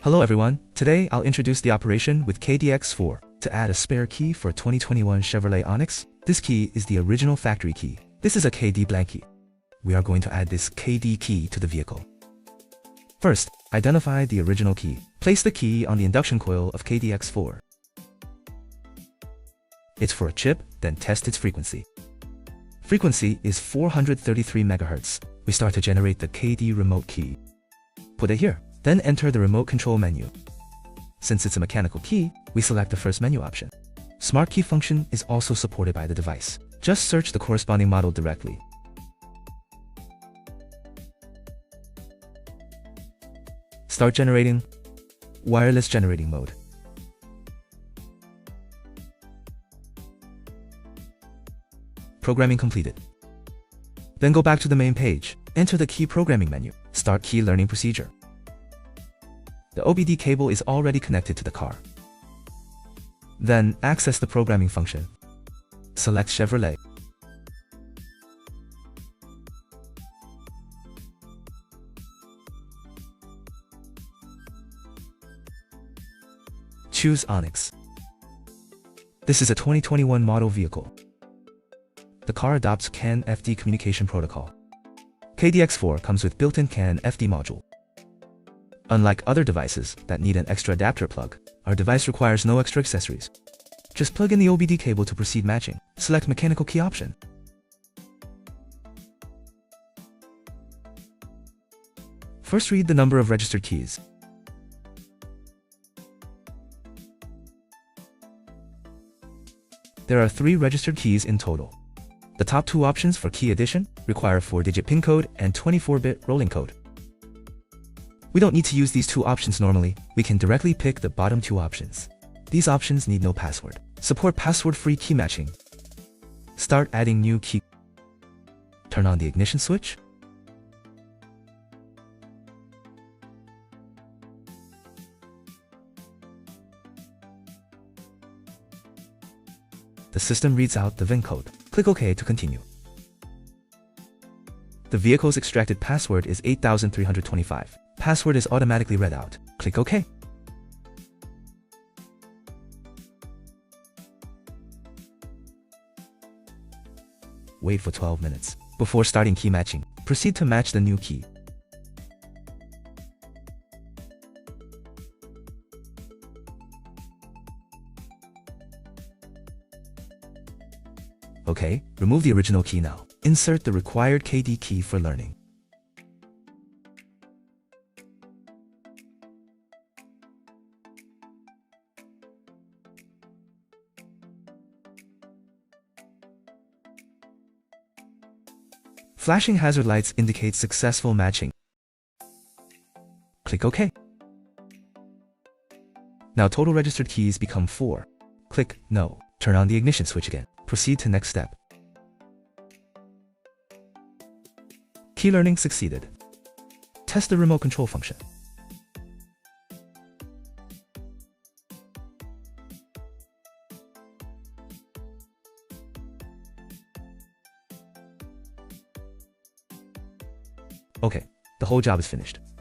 Hello everyone, today I'll introduce the operation with KEYDY-X4 to add a spare key for a 2021 Chevrolet Onix. This key is the original factory key. This is a KD blank key. We are going to add this KD key to the vehicle. First, identify the original key. Place the key on the induction coil of KEYDY-X4. It's for a chip, then test its frequency. Frequency is 433 MHz. We start to generate the KD remote key. Put it here. Then enter the remote control menu. Since it's a mechanical key, we select the first menu option. Smart key function is also supported by the device. Just search the corresponding model directly. Start generating. Wireless generating mode. Programming completed. Then go back to the main page. Enter the key programming menu. Start key learning procedure. The OBD cable is already connected to the car. Then access the programming function. Select Chevrolet. Choose Onix. This is a 2021 model vehicle. The car adopts CAN FD communication protocol. KEYDY-X4 comes with built-in CAN FD module. Unlike other devices that need an extra adapter plug, our device requires no extra accessories. Just plug in the OBD cable to proceed matching. Select mechanical key option. First read the number of registered keys. There are 3 registered keys in total. The top 2 options for key addition require a 4-digit PIN code and 24-bit rolling code. We don't need to use these 2 options normally. We can directly pick the bottom 2 options. These options need no password. Support password-free key matching. Start adding new key. Turn on the ignition switch. The system reads out the VIN code. Click OK to continue. The vehicle's extracted password is 8325. Password is automatically read out. Click OK. Wait for 12 minutes. Before starting key matching, proceed to match the new key. OK, remove the original key now. Insert the required KD key for learning. Flashing hazard lights indicate successful matching. Click OK. Now total registered keys become 4. Click No. Turn on the ignition switch again. Proceed to next step. Key learning succeeded. Test the remote control function. Okay, the whole job is finished.